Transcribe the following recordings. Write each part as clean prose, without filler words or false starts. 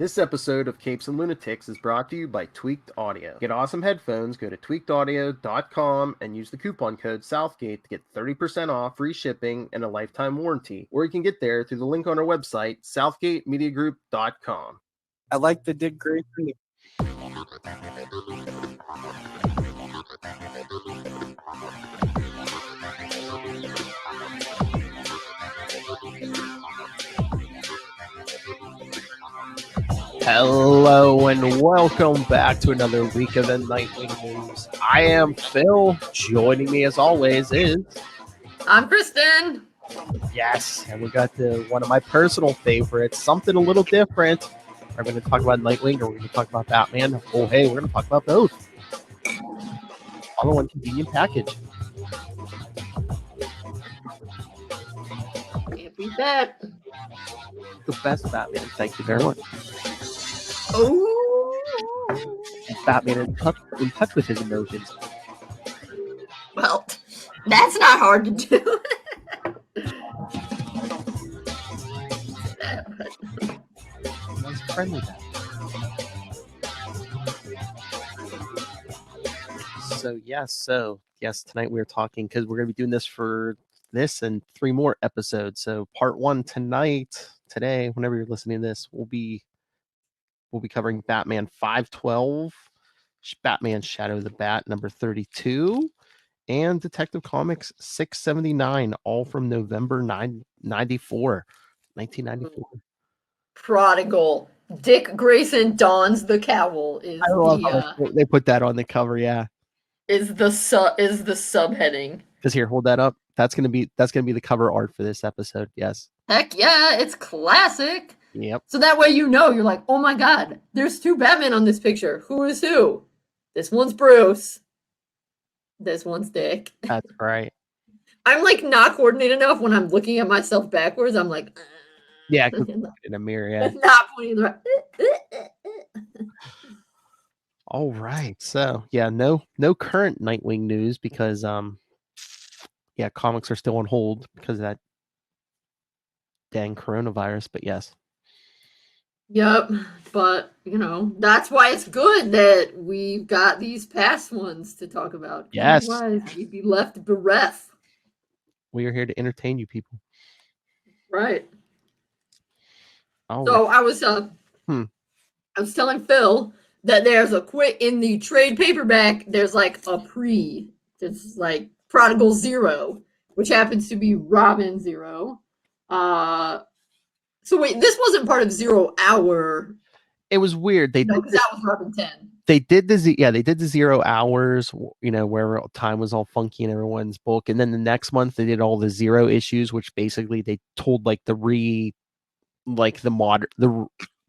This episode of Capes and Lunatics is brought to you by Tweaked Audio. Get awesome headphones, go to tweakedaudio.com and use the coupon code Southgate to get 30% off, free shipping, and a lifetime warranty. Or you can get there through the link on our website, southgatemediagroup.com. I like the Dick Grayson. Hello and welcome back to another week of the Nightwing News. I am Phil. Joining me as always is... I'm Kristen. Yes, and we got one of my personal favorites, something a little different. We're going to talk about Nightwing or we're going to talk about Batman. Oh, hey, we're going to talk about both. All in one convenient package. Can't beat that. The best Batman. Thank you very much. Oh, Batman in touch with his emotions. well, that's not hard to do. Nice friendly Batman. So yes, tonight we're talking because we're going to be doing this for this and 3 more episodes. So part 1 today, whenever you're listening to this, we'll be covering Batman 512, Batman Shadow of the Bat number 32, and Detective Comics 679, all from November 1994. Prodigal. Dick Grayson dons the cowl is I love how they put that on the cover. Yeah, is the subheading. Because here, hold that up. That's gonna be the cover art for this episode. Yes. Heck yeah, it's classic. Yep. So that way you're like, oh my god, there's 2 Batman on this picture. Who is who? This one's Bruce. This one's Dick. That's right. I'm like not coordinated enough when I'm looking at myself backwards. I'm like, yeah, in a mirror. Yeah. Not pointing the right. All right. So yeah, no current Nightwing news because comics are still on hold because of that dang coronavirus. But yes. Yep, but that's why it's good that we've got these past ones to talk about. Yes, otherwise we'd be left bereft. We are here to entertain you people, right? Right. I was telling Phil that there's in the trade paperback. There's like there's like Prodigal Zero, which happens to be Robin Zero. So wait, this wasn't part of 0 Hour. It was weird. Because that was Robin 10. They did the 0 hours, where time was all funky in everyone's book, and then the next month they did all the 0 issues, which basically they told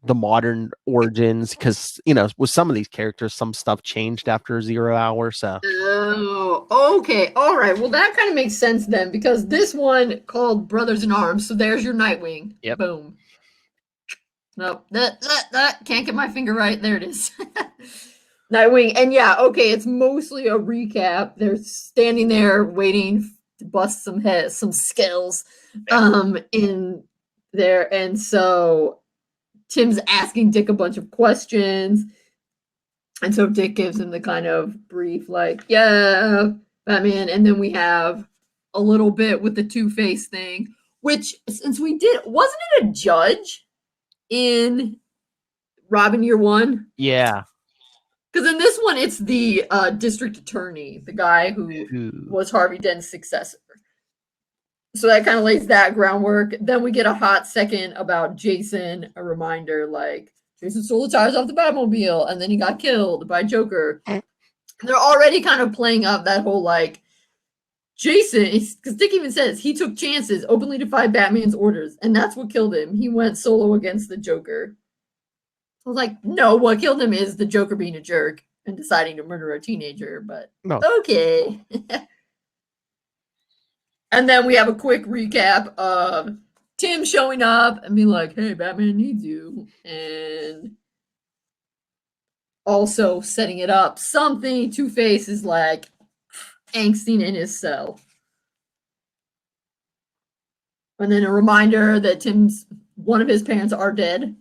the modern origins, because with some of these characters, some stuff changed after 0 hour. So okay, all right. Well, that kind of makes sense then, because this one called Brothers in Arms. So there's your Nightwing. Yep. Boom. Nope. That can't get my finger right. There it is. Nightwing. And yeah, okay, it's mostly a recap. They're standing there waiting to bust some skills in there, and so Tim's asking Dick a bunch of questions. And so Dick gives him the kind of brief, like, yeah, Batman. And then we have a little bit with the Two-Face thing, which, since wasn't it a judge in Robin Year One? Yeah. Because in this one, it's the district attorney, the guy who was Harvey Dent's successor. So that kind of lays that groundwork. Then we get a hot second about Jason, a reminder, like, Jason stole the tires off the Batmobile, and then he got killed by Joker. And they're already kind of playing up that whole, like, Jason, because Dick even says he took chances, openly defied Batman's orders, and that's what killed him. He went solo against the Joker. I was like, no, what killed him is the Joker being a jerk and deciding to murder a teenager, but no. Okay. And then we have a quick recap of Tim showing up and being like, hey, Batman needs you. And also setting it up. Something Two-Face is like angsting in his cell. And then a reminder that one of his parents are dead.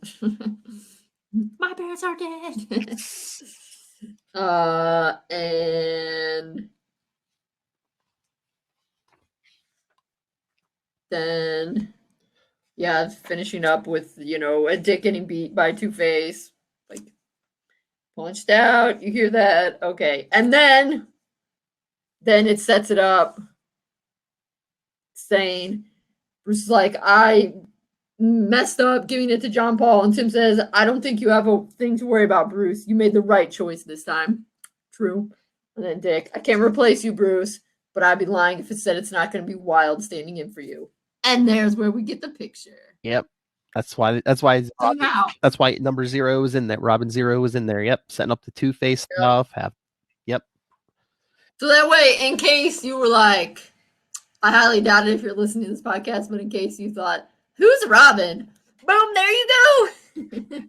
My parents are dead. And then, yeah, finishing up with, a Dick getting beat by Two-Face. Like, punched out. You hear that? Okay. And then it sets it up saying, Bruce is like, I messed up giving it to John Paul. And Tim says, I don't think you have a thing to worry about, Bruce. You made the right choice this time. True. And then Dick, I can't replace you, Bruce, but I'd be lying if it said it's not going to be Wild standing in for you. And there's where we get the picture. Yep. That's why number 0 was in there. Robin 0 was in there. Yep. Setting up the Two-Face stuff. Yep. So that way, in case you were like, I highly doubt it if you're listening to this podcast, but in case you thought, who's Robin? Boom, there you go.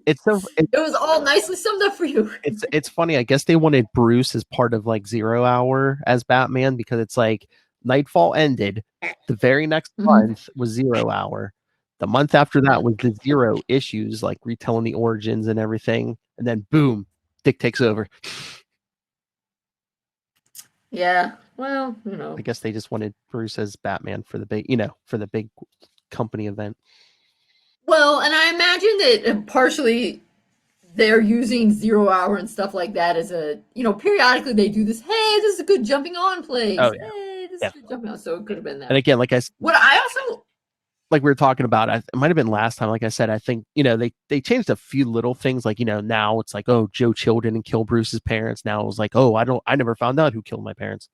It was all nicely summed up for you. It's funny. I guess they wanted Bruce as part of like 0 Hour as Batman because it's like Nightfall ended. The very next month was 0 Hour. The month after that was the 0 issues, like retelling the origins and everything. And then boom, Dick takes over. Yeah. Well, I guess they just wanted Bruce as Batman for the big company event. Well, and I imagine that partially they're using 0 Hour and stuff like that as a, periodically they do this. Hey, this is a good jumping on place. Oh, yeah. Hey, this is a good jumping on. So it could have been that. And again, like I said, what I also like we were talking about, it might have been last time. Like I said, I think they changed a few little things. Like now it's like, oh, Joe Chill didn't kill Bruce's parents. Now it was like, oh, I never found out who killed my parents.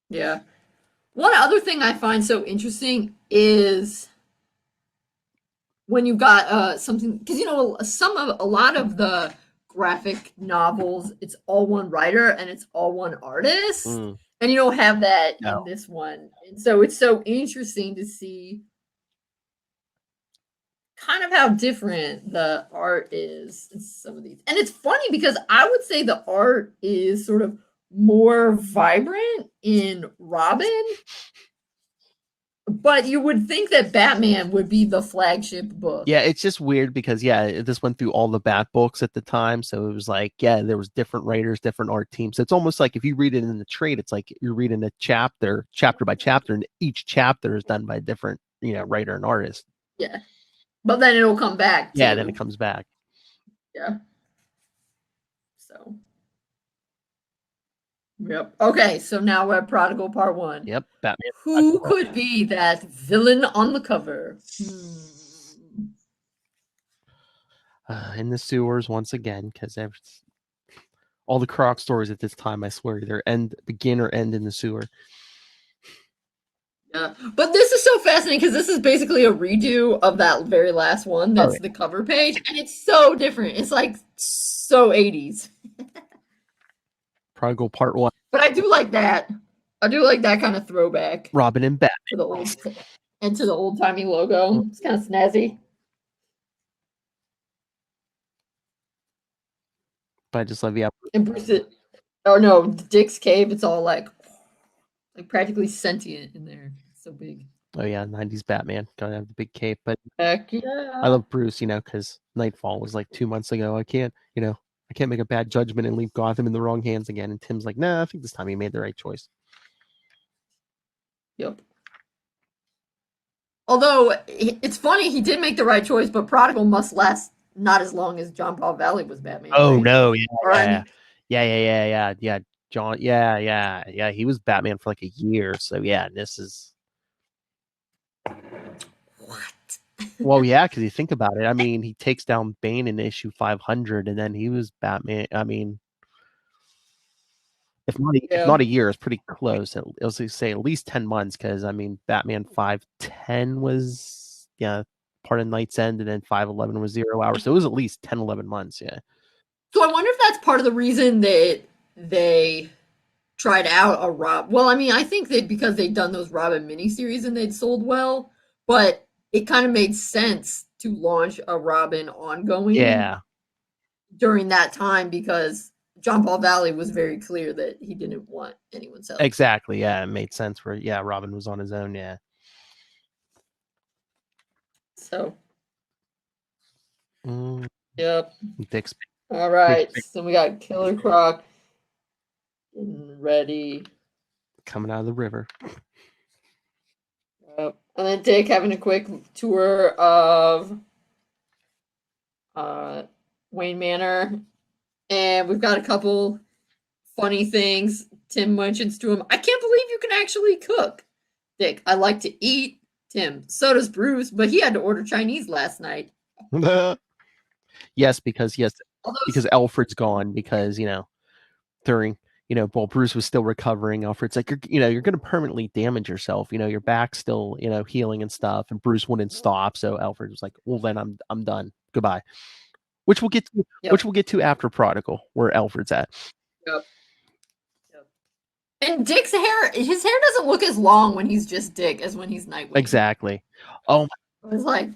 Yeah. One other thing I find so interesting is when you've got something, because a lot of the graphic novels, it's all one writer and it's all one artist, and you don't have that in this one, and so it's so interesting to see kind of how different the art is in some of these. And it's funny because I would say the art is sort of more vibrant in Robin, but you would think that Batman would be the flagship book. Yeah, it's just weird because this went through all the Bat books at the time, so it was like there was different writers, different art teams. So it's almost like if you read it in the trade, it's like you're reading a chapter by chapter, and each chapter is done by a different writer and artist. Yeah, but then it'll come back. Yeah, then it comes back. Yeah. So. Yep. Okay, so now we're at Prodigal Part 1. Yep, Batman. Who could be that villain on the cover? In the sewers once again, because all the Croc stories at this time, I swear, either begin or end in the sewer. Yeah, but this is so fascinating because this is basically a redo of that very last one. That's the cover page, and it's so different. It's like so 80s. Prodigal Part 1. But I do like that. I do like that kind of throwback. Robin and Batman. To the old-timey logo. It's kind of snazzy. But I just love the And Bruce, no, Dick's cave, it's all like practically sentient in there. It's so big. Oh yeah, 90s Batman. Gotta have the big cape. But heck yeah. I love Bruce, because Nightfall was like 2 months ago. I can't make a bad judgment and leave Gotham in the wrong hands again. And Tim's like, nah, I think this time he made the right choice. Yep. Although, it's funny, he did make the right choice, but Prodigal must last not as long as John Paul Valley was Batman. Oh, right? no. Yeah. John, yeah. He was Batman for like a year. So, yeah, this is... What? Well, yeah, because you think about it. I mean, he takes down Bane in issue 500, and then he was Batman. I mean, if not a year, it's pretty close. It was say at least 10 months, because I mean, Batman 510 was part of Night's End, and then 511 was 0 Hour. So it was at least 10, 11 months. Yeah. So I wonder if that's part of the reason that they tried out a Rob. Well, I mean, I think that because they'd done those Robin miniseries and they'd sold well, but it kind of made sense to launch a Robin ongoing during that time because John Paul Valley was very clear that he didn't want anyone's help. Exactly. Yeah, it made sense where Robin was on his own. Yeah. So Yep. Dick's All right. So we got Killer Croc getting ready. coming out of the river. Yep. And then Dick having a quick tour of Wayne Manor. And we've got a couple funny things. Tim mentions to him, I can't believe you can actually cook. Dick, I like to eat. Tim, so does Bruce, but he had to order Chinese last night. Yes, because Alfred's gone because, during, while Bruce was still recovering, Alfred's like, you're going to permanently damage yourself. Your back's still, healing and stuff. And Bruce wouldn't stop. So Alfred was like, well, then I'm done. Goodbye. Which we'll get to after Prodigal, where Alfred's at. Yep. And Dick's his hair doesn't look as long when he's just Dick as when he's Nightwing. Exactly. Oh, it was like,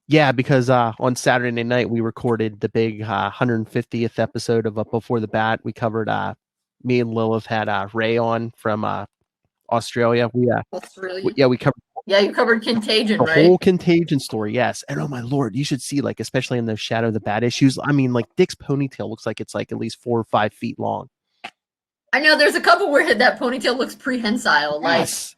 yeah, because on Saturday night we recorded the big 150th episode of Up Before the Bat. We covered me and Lilith had Ray on from Australia. We covered. Yeah, you covered Contagion, the right? whole Contagion story, yes. And oh my lord, you should see, like, especially in those Shadow of the Bat issues. I mean, like, Dick's ponytail looks like it's like at least 4 or 5 feet long. I know there's a couple where that ponytail looks prehensile, Yes.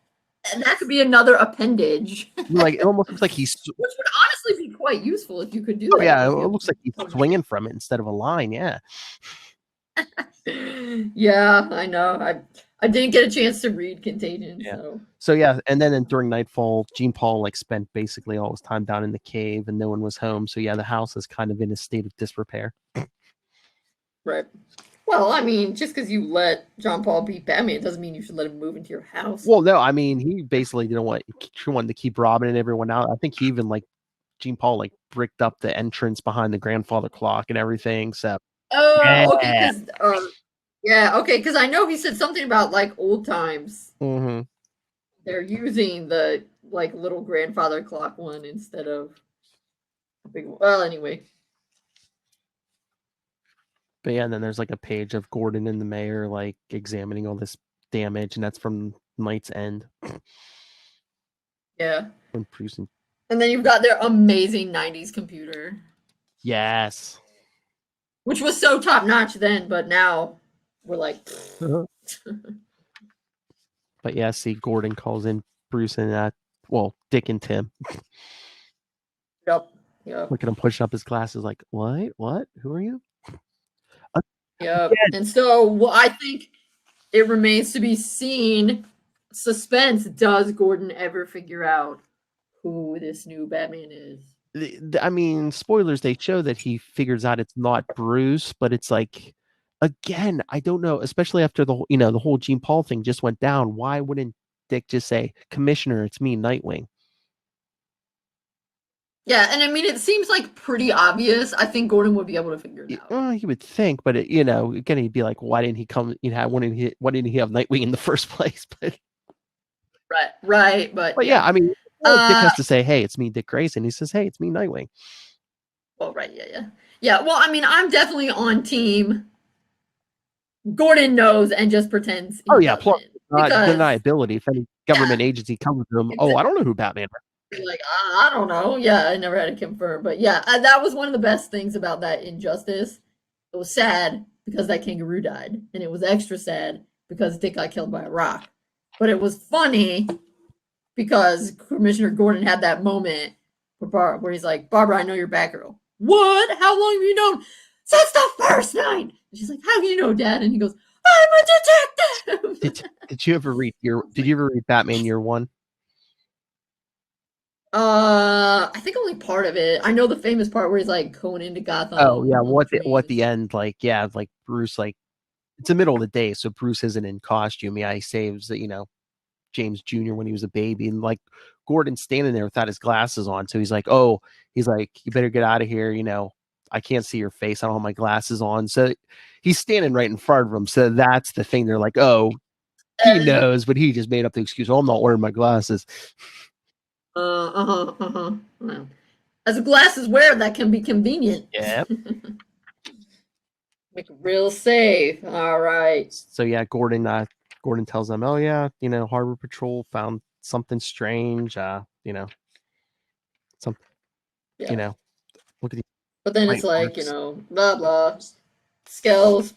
and that could be another appendage. Like, it almost looks like he's, which would honestly be quite useful if you could do that. Yeah, it looks like he's swinging from it instead of a line. Yeah. Yeah, I know. I didn't get a chance to read Contagion. Yeah. So yeah, and then during Nightfall, Gene Paul spent basically all his time down in the cave, and no one was home. So yeah, the house is kind of in a state of disrepair. Right. Well, I mean, just because you let John Paul beat Batman doesn't mean you should let him move into your house. Well, no, I mean, he basically wanted to keep Robin and everyone out. I think he even Gene Paul bricked up the entrance behind the grandfather clock and everything. So okay, because I know he said something about old times. Mm-hmm. They're using the little grandfather clock one instead of a big one. Well, anyway. But yeah, and then there's a page of Gordon and the mayor examining all this damage, and that's from Night's End. Yeah. And then you've got their amazing 90s computer. Yes. Which was so top notch then, but now we're like. But yeah, see, Gordon calls in Bruce and Dick and Tim. Yep. Look at him pushing up his glasses, like, what? Who are you? Yeah. And so I think it remains to be seen. Suspense. Does Gordon ever figure out who this new Batman is? I mean, spoilers, they show that he figures out it's not Bruce, but it's again, I don't know, especially after the whole Gene Paul thing just went down. Why wouldn't Dick just say, Commissioner, it's me, Nightwing? Yeah, and I mean, it seems pretty obvious. I think Gordon would be able to figure it out. He would think, but again, he'd be like, why didn't he come? Why didn't he have Nightwing in the first place? But right, but yeah, I mean, Dick has to say, hey, it's me, Dick Grayson. He says, hey, it's me, Nightwing. Well, right, yeah. Well, I mean, I'm definitely on team. Gordon knows and just pretends. Plus deniability. If any government agency comes to him, I don't know who Batman is. I don't know. Yeah, I never had it confirmed, but yeah, that was one of the best things about that Injustice. It was sad because that kangaroo died, and it was extra sad because Dick got killed by a rock. But it was funny because Commissioner Gordon had that moment where he's like, Barbara, I know you're Batgirl. What? How long have you known? Since the first night. And she's like, how do you know, Dad? And he goes, I'm a detective. Did you ever read Batman Year One? I think only part of it. I know the famous part where he's going into Gotham. Oh yeah, what the end Bruce it's the middle of the day, so Bruce isn't in costume. Yeah, he saves James Jr. when he was a baby, and Gordon's standing there without his glasses on, so he's like, you better get out of here. I can't see your face. I don't have my glasses on, so he's standing right in front of him. So that's the thing. They're like, he knows, but he just made up the excuse. I'm not wearing my glasses. Well, as a glasses wearer, that can be convenient. Yeah. Make it real safe. All right. So yeah, Gordon tells them, Harbor Patrol found something strange. Look at But then it's like, you know, blah blah. Skells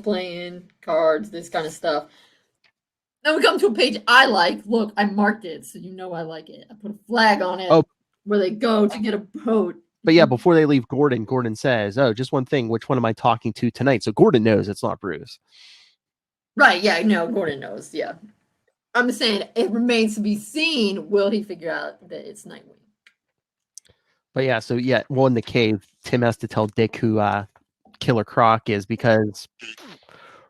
playing cards, this kind of stuff. Then we come to a page I like. Look, I marked it, so you know I like it. I put a flag on it where they go to get a boat. But yeah, before they leave Gordon says, "Oh, just one thing. Which one am I talking to tonight?" So Gordon knows it's not Bruce. Right, yeah, no, Gordon knows, yeah. I'm saying it remains to be seen. Will he figure out that it's Nightwing? But yeah, so yeah, well, in the cave, Tim has to tell Dick who Killer Croc is, because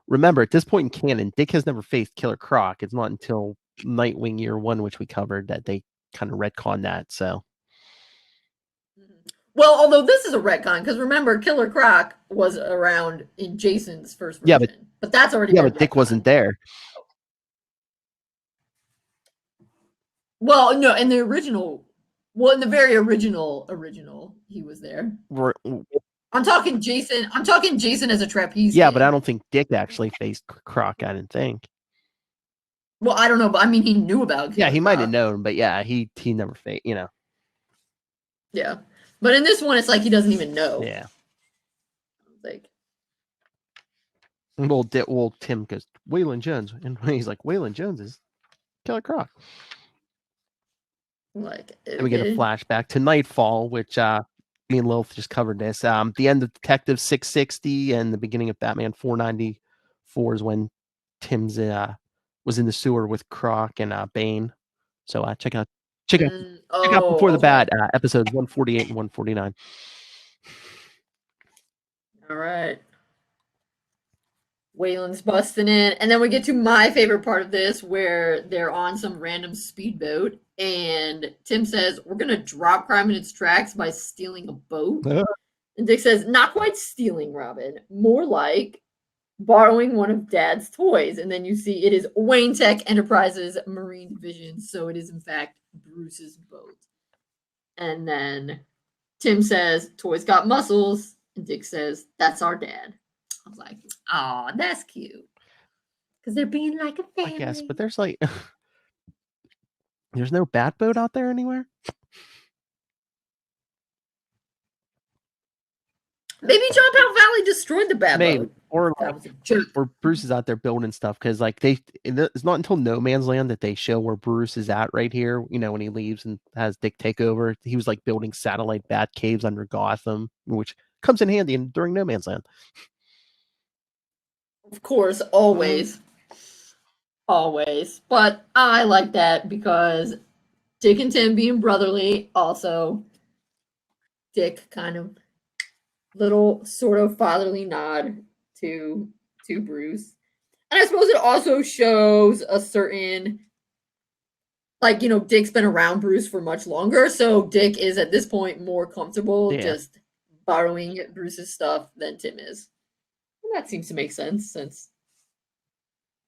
remember, at this point in canon, Dick has never faced Killer Croc. It's not until Nightwing Year 1, which we covered, that they kind of retcon that. So, well, although this is a retcon, because remember, Killer Croc was around in Jason's first version. Yeah, but that's already but Dick wasn't there. Well, no, in the original, well, in the very original, he was there. I'm talking Jason as a trapeze. Yeah, but I don't think Dick actually faced Croc. I didn't think. Well, I don't know, but I mean, he knew about Killer he might have known, but yeah, he never faced, you know. Yeah, but in this one, it's like he doesn't even know. Yeah. Like, well, Tim goes, Waylon Jones, and he's like, Waylon Jones is Killer Croc. Like, and we get a flashback to Nightfall, which me and Lilith just covered this. The end of Detective 660 and the beginning of Batman 494 is when Tim's was in the sewer with Croc and Bane. So check out Before the Bat, episodes 148 and 149. All right. Waylon's busting in, and then we get to my favorite part of this, where they're on some random speedboat, and Tim says, "We're gonna drop crime in its tracks by stealing a boat." And Dick says, "Not quite stealing, Robin. More like borrowing one of Dad's toys." And then you see it is Wayne Tech Enterprises Marine Division, so it is in fact Bruce's boat. And then Tim says, "Toys got muscles," and Dick says, "That's our dad." I was like, "Oh, that's cute," because they're being like a family. I guess, but there's like, there's no bat boat out there anywhere. Maybe Jump Out Valley destroyed the bat boat. Or Bruce is out there building stuff, because like it's not until No Man's Land that they show where Bruce is at right here. You know, when he leaves and has Dick take over, he was like building satellite bat caves under Gotham, which comes in handy during No Man's Land. Of course, always. Always. But I like that because Dick and Tim being brotherly, also Dick kind of little sort of fatherly nod to Bruce. And I suppose it also shows a certain, like, you know, Dick's been around Bruce for much longer, so Dick is at this point more comfortable just borrowing Bruce's stuff than Tim is. And that seems to make sense, since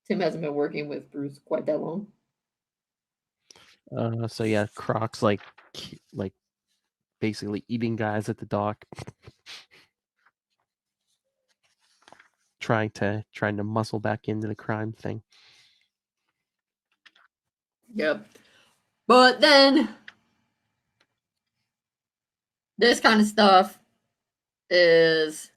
Tim hasn't been working with Bruce quite that long. So yeah, Croc's like basically eating guys at the dock, trying to muscle back into the crime thing. Yep. But then this kind of stuff is,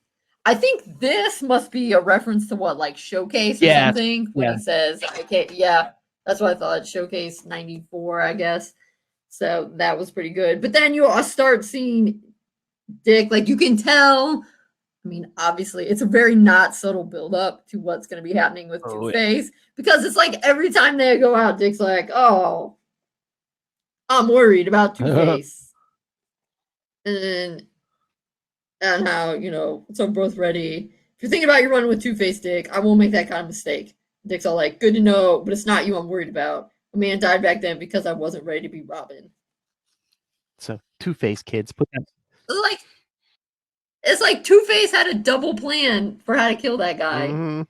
I think this must be a reference to what, like Showcase or something, when he says, okay, yeah, that's what I thought, Showcase 94, I guess. So that was pretty good. But then you all start seeing Dick, like, you can tell, I mean, obviously, it's a very not subtle build-up to what's going to be happening with Two-Face, because it's like every time they go out, Dick's like, "Oh, I'm worried about Two-Face." and how, you know, so we're both ready. If you're thinking about your run with Two-Face, Dick, I won't make that kind of mistake. Dick's all like, "Good to know, but it's not you I'm worried about. A man died back then because I wasn't ready to be Robin." So Two-Face, kids, put that. It's like Two-Face had a double plan for how to kill that guy. Mm-hmm.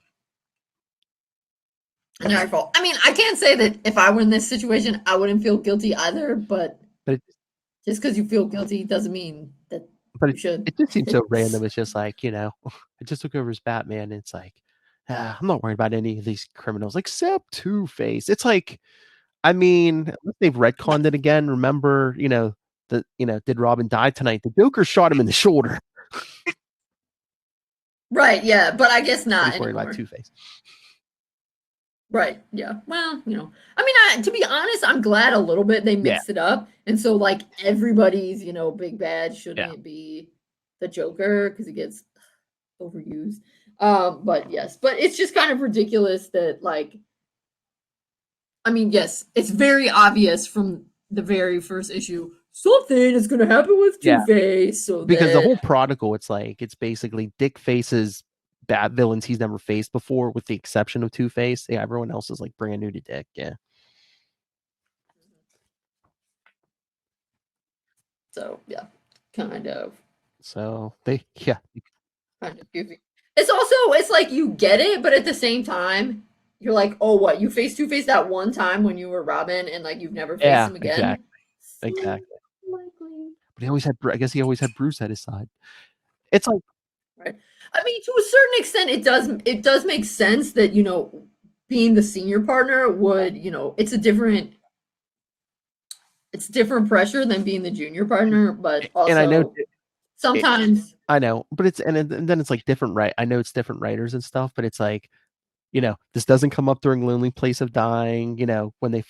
And Nightfall. I mean, I can't say that if I were in this situation, I wouldn't feel guilty either, but just because you feel guilty doesn't mean that you should. It just seems so random. It's just like, you know, I just took over as Batman, and it's like, I'm not worried about any of these criminals except Two-Face. It's like, I mean, they've retconned it again. Remember, you know, did Robin die tonight? The Joker shot him in the shoulder. Right, yeah, but I guess But not he's worried anymore. about Two-Face. Right, yeah. Well, I mean, to be honest, I'm glad a little bit they mixed it up, and so like everybody's big bad shouldn't be the Joker because it gets overused. But yes, but it's just kind of ridiculous that like, I mean, yes, it's very obvious from the very first issue something is going to happen with Two-Face. So because the whole Prodigal, it's basically Dick faces bad villains he's never faced before, with the exception of Two-Face. Yeah, everyone else is like brand new to Dick. Yeah. So yeah, kind of. So kind of goofy. It's like you get it, but at the same time, you're like, oh, what? You faced Two-Face that one time when you were Robin, and like you've never faced him again. Exactly. But he always had. I guess he always had Bruce at his side. It's like, right. I mean, to a certain extent, it does make sense that being the senior partner would it's different pressure than being the junior partner, but also and I know sometimes I know, but it's and then it's like different, right? I know it's different writers and stuff, but it's like, this doesn't come up during Lonely Place of Dying. When they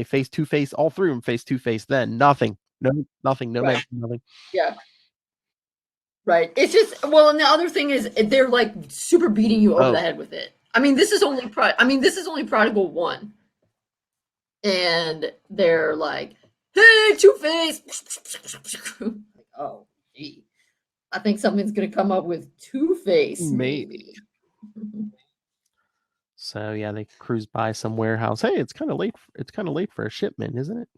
face Two-Face, all three of them face Two-Face. Then nothing, nothing, no mention, nothing. Yeah. Right. It's just and the other thing is they're like super beating you over the head with it. I mean, this is only Prodigal 1. And they're like, "Hey, Two-Face." Like, oh, gee. I think something's going to come up with Two-Face maybe. So yeah, they cruise by some warehouse. Hey, it's kind of late. It's kind of late for a shipment, isn't it?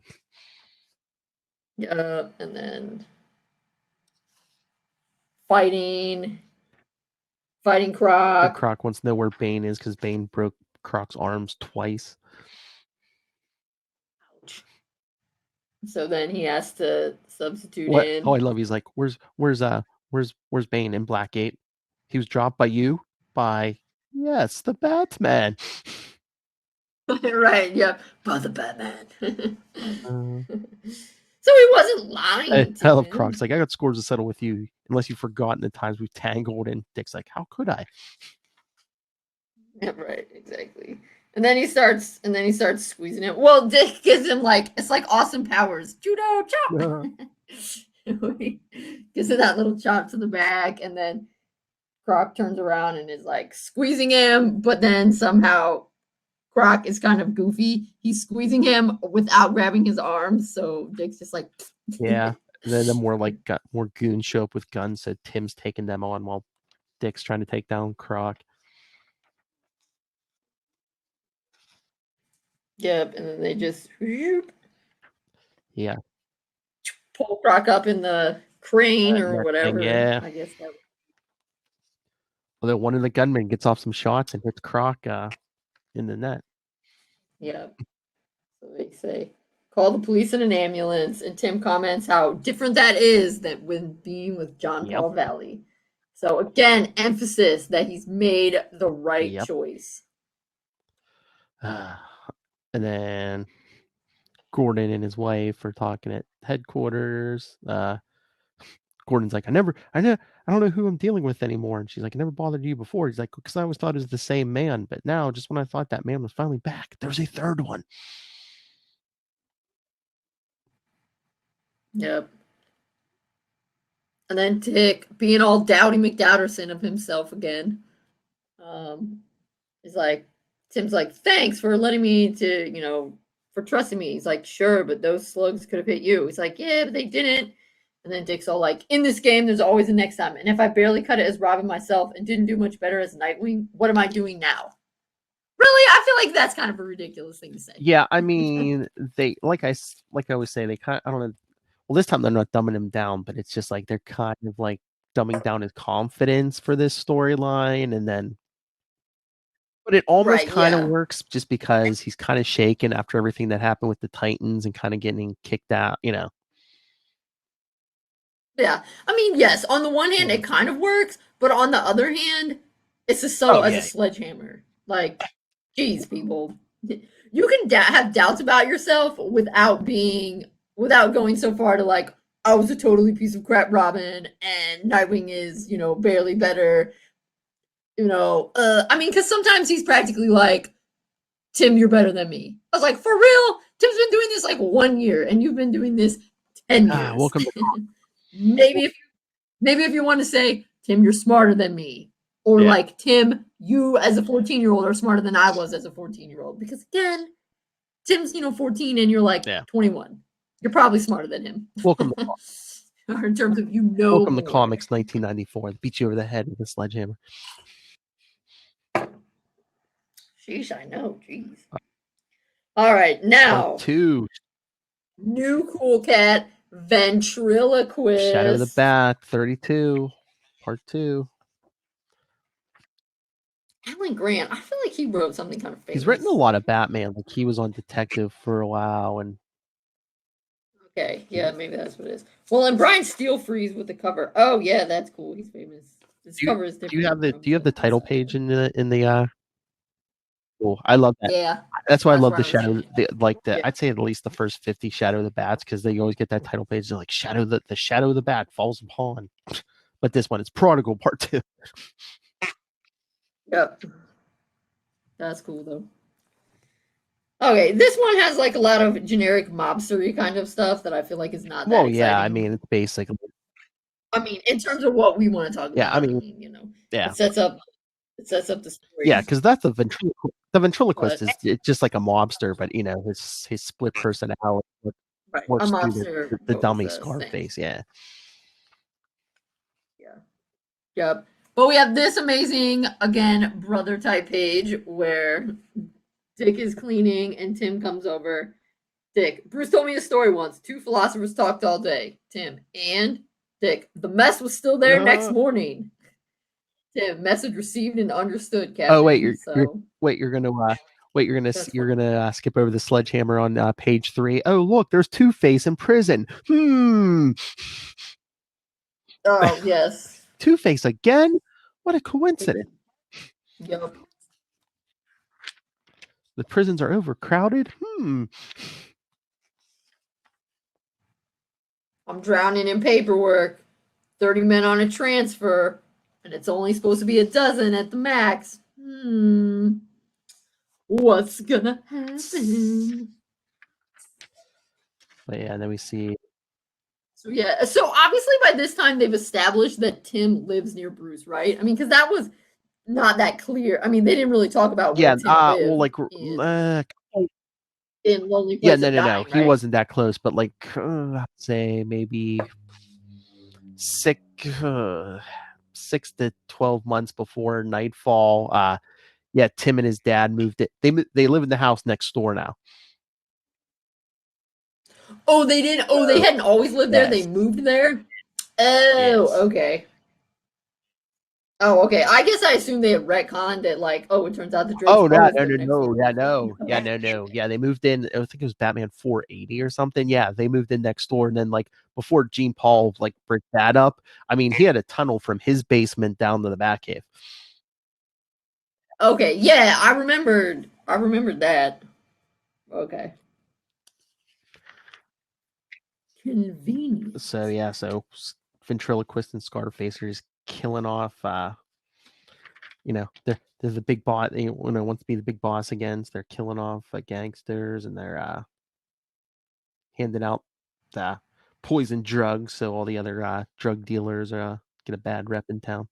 Yeah, and then fighting Croc. Croc wants to know where Bane is because Bane broke Croc's arms twice. Ouch. So then he has to substitute in. Oh, I love. He's like, where's Bane in Blackgate? He was dropped by you, yes, the Batman. Right, yeah, by the Batman. So he wasn't lying. I love Croc's like, I got scores to settle with you, unless you've forgotten the times we've tangled. And Dick's like, how could I? Yeah, right, exactly. And then he starts squeezing it. Well, Dick gives him it's like Austin Powers, judo chop. Gives him that little chop to the back, and then Croc turns around and is like squeezing him, but then somehow Croc is kind of goofy. He's squeezing him without grabbing his arms, so Dick's just like, yeah. And then more goons show up with guns, so Tim's taking them on while Dick's trying to take down Croc. Yep, and then they just pull Croc up in the crane or whatever. Yeah. I guess that. Although one of the gunmen gets off some shots and hits Croc in the net. Yeah. So they say, call the police and an ambulance, and Tim comments how different that is than when being with John Paul Valley. So again, emphasis that he's made the right choice. And then Gordon and his wife are talking at headquarters. Gordon's like, I don't know who I'm dealing with anymore. And she's like, I never bothered you before. He's like, because I always thought it was the same man. But now, just when I thought that man was finally back, there's a third one. Yep. And then Dick, being all Dowdy McDowderson of himself again, is like, Tim's like, thanks for letting me for trusting me. He's like, sure, but those slugs could have hit you. He's like, yeah, but they didn't. And then Dick's all like, in this game, there's always a next time. And if I barely cut it as Robin myself and didn't do much better as Nightwing, what am I doing now? Really? I feel like that's kind of a ridiculous thing to say. Yeah, I mean, they like I always say, they kind of, I don't know. Well, this time they're not dumbing him down, but it's just like they're kind of like dumbing down his confidence for this storyline, and then. But it almost kind of works just because he's kind of shaken after everything that happened with the Titans and kind of getting kicked out, Yeah. I mean, yes, on the one hand, it kind of works, but on the other hand, it's as subtle as a sledgehammer. Like, geez, people. You can have doubts about yourself without being without going so far to like, I was a totally piece of crap Robin, and Nightwing is, barely better. I mean, because sometimes he's practically like, Tim, you're better than me. I was like, for real? Tim's been doing this like 1 year, and you've been doing this 10 years. Welcome to maybe if you want to say, Tim, you're smarter than me, or like, Tim, you as a 14-year-old are smarter than I was as a 14-year-old. Because again, Tim's 14, and you're like 21. You're probably smarter than him. Welcome to or in terms of Welcome more. to Comics 1994. Beat you over the head with a sledgehammer. Sheesh, I know. Jeez. All right, now Part 2. New cool cat, ventriloquist. Shadow the Bat, 32. Part 2. Alan Grant, I feel like he wrote something kind of famous. He's written a lot of Batman. Like he was on Detective for a while, and okay, yeah, maybe that's what it is. Well, and Brian Steele Freeze with the cover. Oh yeah, that's cool. He's famous. This cover is different. Do you have the title page in the Cool. I love that. Yeah. That's why I love the Shadow. I'd say at least the first 50 Shadow the Bats, because they always get that title page. They're like the Shadow of the Bat falls upon. But this one is Prodigal Part 2. Yep. That's cool though. Okay, this one has like a lot of generic mobstery kind of stuff that I feel like is not that exciting. Yeah, I mean it's basic. I mean, in terms of what we want to talk about. Yeah, I mean it sets up the story. Yeah, because that's the ventriloquist is it's just like a mobster, but his split personality works through the dummy Scarface. Yeah. Yep. But we have this amazing, again, brother type page where Dick is cleaning and Tim comes over. Dick, Bruce told me a story once. 2 philosophers talked all day. Tim and Dick, the mess was still there next morning. Tim, message received and understood, Captain. Oh wait, you're gonna skip over the sledgehammer on page 3. Oh look, there's Two-Face in prison. Oh yes. Two-Face again? What a coincidence. Yep. The prisons are overcrowded. I'm drowning in paperwork. 30 men on a transfer, and it's only supposed to be a dozen at the max. What's gonna happen? But yeah, and then we see. So obviously by this time they've established that Tim lives near Bruce, right? I mean, because that was not that clear. I mean, they didn't really talk about where Tim lived in Lonely Place. Yeah, no. Right? He wasn't that close, but like I'd say maybe 6 to 12 months before Nightfall. Tim and his dad moved it. They live in the house next door now. Oh, they did. Oh, they hadn't always lived there. They moved there. Oh, okay. Oh, okay. I guess I assumed they had retconned it. Like, it turns out the Drakes. Oh, no. Yeah, they moved in. I think it was Batman 480 or something. Yeah, they moved in next door, and then like before Gene Paul like bricked that up. I mean, he had a tunnel from his basement down to the Batcave. Okay, yeah, I remembered that. Okay. Convenient. So ventriloquist and Scarface are just killing off. They're the big boss. They want to be the big boss again. So they're killing off gangsters, and they're handing out poison drugs, so all the other drug dealers get a bad rep in town.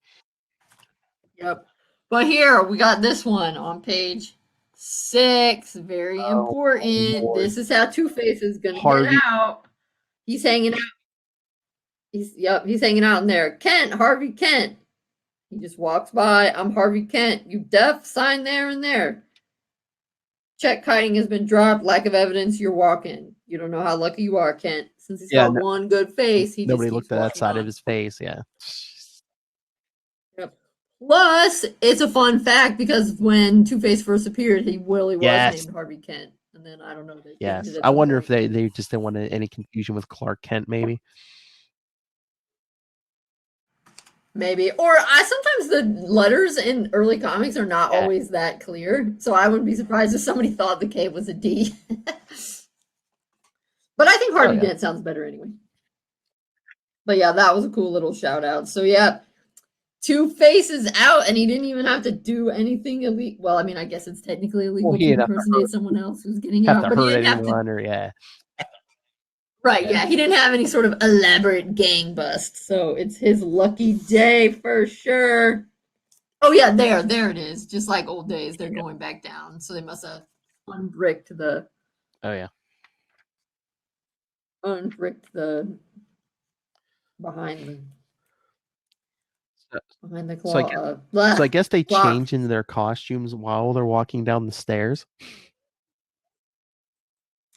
Yep. But here we got this one on page 6. Very important. Lord. This is how Two-Face is gonna get out. He's hanging out. He's hanging out in there. Harvey Kent. He just walks by. I'm Harvey Kent. You deaf? Sign there and there. Check kiting has been dropped. Lack of evidence. You're walking. You don't know how lucky you are, Kent. Since he's got one good face, nobody looked at that side of his face. Yeah. Yep. Plus, it's a fun fact because when Two-Face first appeared, he really was named Harvey Kent. And then I don't know. I wonder if they just didn't want any confusion with Clark Kent, maybe. Maybe. Or sometimes the letters in early comics are not always that clear. So I wouldn't be surprised if somebody thought the K was a D. But I think Harvey yeah. Dent sounds better anyway. But yeah, that was a cool little shout out. So yeah, Two-Face is out, and he didn't even have to do anything illegal. Well, I mean, I guess it's technically illegal Well, he to didn't have to impersonate someone else who's getting have out, to but he hurt didn't have to. anyone, or yeah. Right, yeah, he didn't have any sort of elaborate gang bust, so it's his lucky day for sure. Oh yeah, there it is. Just like old days, they're going back down. So they must have unbricked the Oh yeah. behind So, the so I claw. guess, so I guess they claw. change into their costumes while they're walking down the stairs.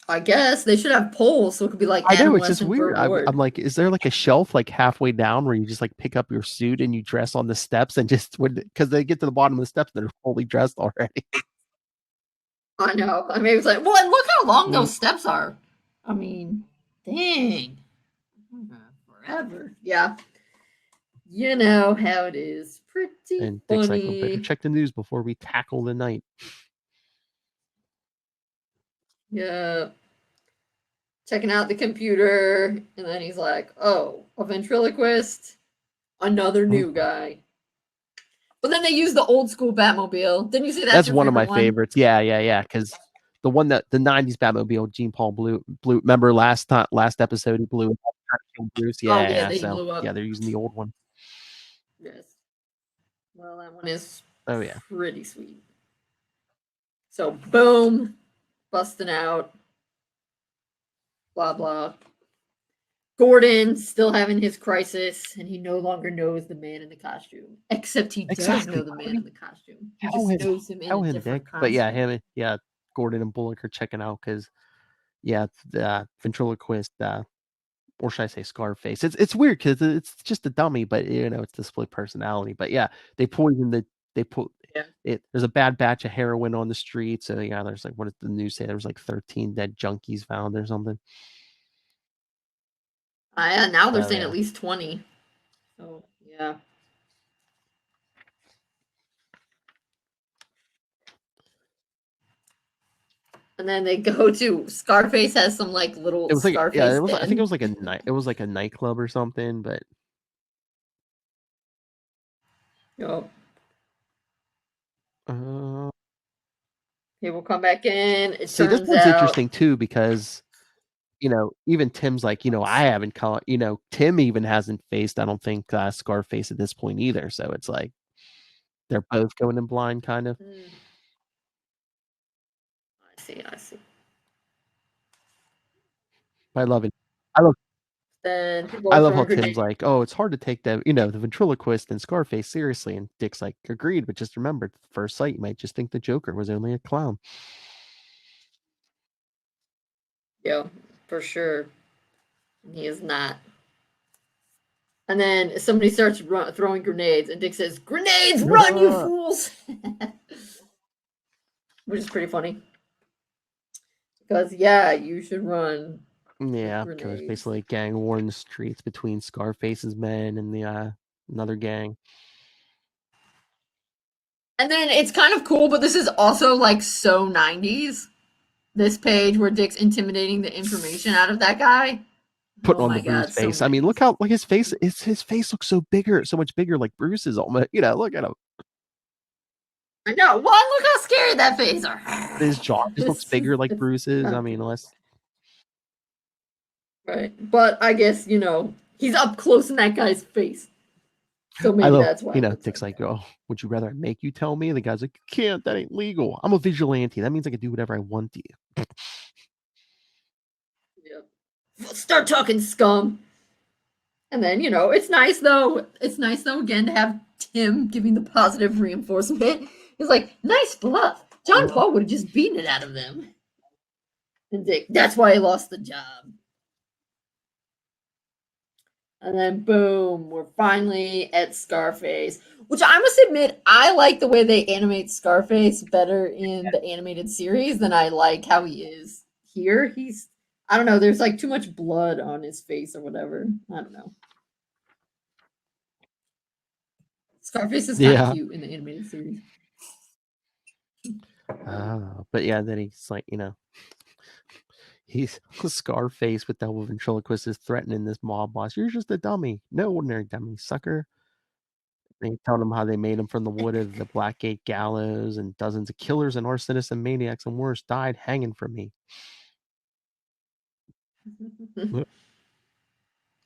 I guess they should have poles so it could be like I know, Adam it's just West and weird. Burt Ward. I'm like, is there like a shelf like halfway down where you just like pick up your suit and you dress on the steps and just because they get to the bottom of the steps, they're fully dressed already. I know. I mean, it's like, well, and look how long those steps are. I mean, dang. Forever. Yeah. You know how it is. Pretty And Dick's like, funny. well, better check the news before we tackle the night. Yeah. Checking out the computer, and then he's like, oh, a ventriloquist, another new guy. But then they use the old school Batmobile. Didn't you say that's one of my one? favorites? Yeah. Because the one that the '90s Batmobile, Gene Paul blew. Remember last episode he blew Bruce. Oh, Yeah. he So blew up. yeah, they're using the old one. Yes. Well, that one is pretty sweet. So boom, busting out. Blah blah. Gordon still having his crisis, and he no longer knows the man in the costume. Except he does know the man in the costume. He just knows him in a different costume. But yeah, Gordon and Bullock are checking out because the ventriloquist, or should I say Scarface? It's weird because it's just a dummy, but it's the split personality. But yeah, they poisoned there's a bad batch of heroin on the street. So yeah, there's like, what did the news say? There was like 13 dead junkies found or something. Yeah, now they're saying at least 20. So yeah. And then they go to Scarface has some like little it was like Scarface. Yeah, it was. I think it was like a nightclub or something, but. Yep. He will come back in. This one's interesting too because, even Tim's like, I haven't caught, Tim even hasn't faced, I don't think, Scarface at this point either. So it's like they're both going in blind, kind of. I see. I love it. Then I love how Tim's like, oh, it's hard to take the ventriloquist and Scarface seriously, and Dick's like, agreed, but just remember, at first sight, you might just think the Joker was only a clown. Yeah, for sure. He is not. And then somebody starts throwing grenades, and Dick says, "Grenades, run, you fools!" Which is pretty funny. Because you should run. Yeah, because basically gang war in the streets between Scarface's men and the another gang. And then it's kind of cool, but this is also like so 90s. This page where Dick's intimidating the information out of that guy. Putting on the Bruce face. So I mean, look how his face his face looks so much bigger, like Bruce's almost, look at him. I know. Well, look how scary that face are. His jaw just looks bigger like Bruce's. I mean, unless. Right. But I guess, he's up close in that guy's face. So maybe that's why. Dick's like, oh, would you rather I make you tell me? The guy's like, you can't. That ain't legal. I'm a vigilante. That means I can do whatever I want to you. Yep. Start talking, scum. And then, it's nice though. It's nice though again to have Tim giving the positive reinforcement. He's like, nice bluff. John Paul would have just beaten it out of them. And Dick, that's why he lost the job. And then boom, we're finally at Scarface, which I must admit, I like the way they animate Scarface better in the animated series than I like how he is here. I don't know, there's like too much blood on his face or whatever. I don't know. Scarface is kind of cute in the animated series. But yeah, then he's like, He's Scarface with that ventriloquist is threatening this mob boss. You're just a dummy. No ordinary dummy, sucker. And he's telling them how they made him from the wood of the Blackgate gallows, and dozens of killers and arsonists and maniacs and worse died hanging from me.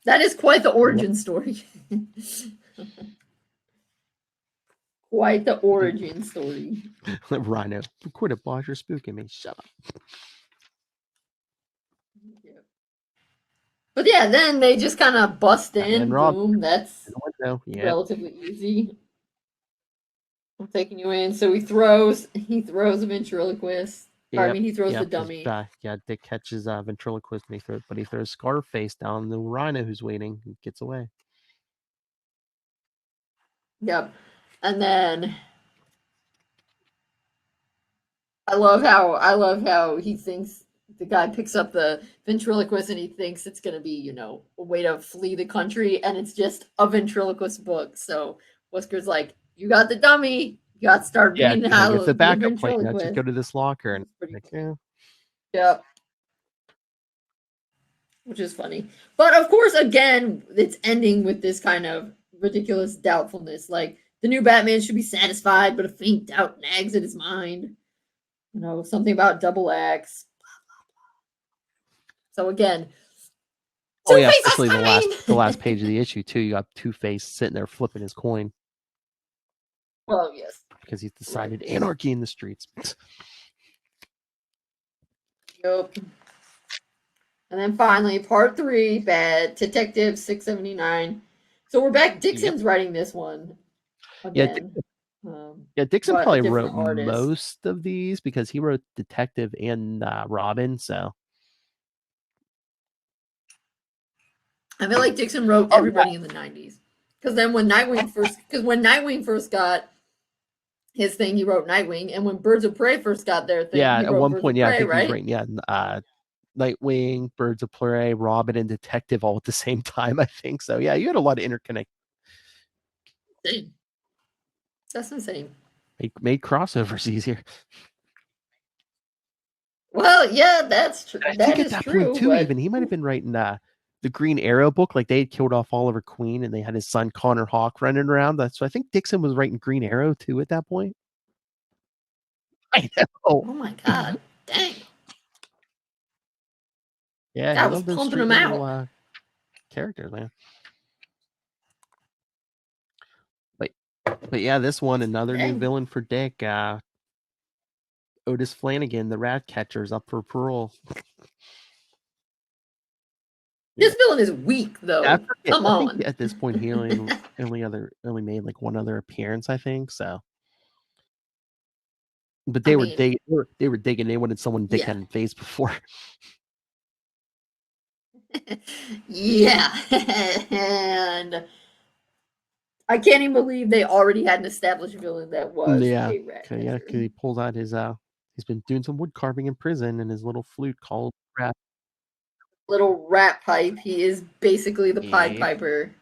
That is quite the origin story. Quite the origin story. Rhino, quit it, boss. You're spooking me. Shut up. But yeah, then they just kind of bust in. And Rob, boom. That's yep. relatively easy. I'm taking you in. So he throws a ventriloquist. Yep. I mean, he throws the dummy. Dick catches ventriloquist and he throws Scarface down the Rhino who's waiting. He gets away. Yep. And then I love how he thinks the guy picks up the ventriloquist and he thinks it's going to be, a way to flee the country, and it's just a ventriloquist book. So Whisker's like, you got the dummy. You got to start reading how it's the backup plan. Just go to this locker and cool. Yep. Which is funny. But of course, again, it's ending with this kind of ridiculous doubtfulness. Like, the new Batman should be satisfied, but a faint doubt nags at his mind. Something about double X. So again, especially the last page of the issue too. You got Two-Face sitting there flipping his coin. Well, yes, because he's decided anarchy in the streets. Yep. And then finally, part 3, Bad Detective 679. So we're back. Dixon's writing this one again. Dixon probably wrote most of these because he wrote Detective and Robin. So I feel like Dixon wrote everybody in the 90s. Because then when Nightwing first got his thing, he wrote Nightwing, and when Birds of Prey first got their thing, at one point, Prey, I think right? He was writing, Nightwing, Birds of Prey, Robin, and Detective all at the same time. I think so. Yeah, you had a lot of interconnect. That's insane. Made crossovers easier. Well, yeah, that's true. I think at that point too, even he might have been writing the Green Arrow book. Like, they had killed off Oliver Queen, and they had his son Connor Hawke running around. So I think Dixon was writing Green Arrow too at that point. I know. Oh my god! Dang. Yeah, I was pumping them out. Characters, man. But yeah, this one, another new villain for Dick. Otis Flanagan, the Rat Catcher, is up for parole. This villain is weak, though. Come on. At this point, he only made like one other appearance, I think. So, but they were digging. They wanted someone Dick hadn't faced before. Yeah, and I can't even believe they already had an established villain that was a rat catcher. Yeah, because he pulls out his he's been doing some wood carving in prison, and his little flute called Rat. Little rat pipe. He is basically the Pied Piper.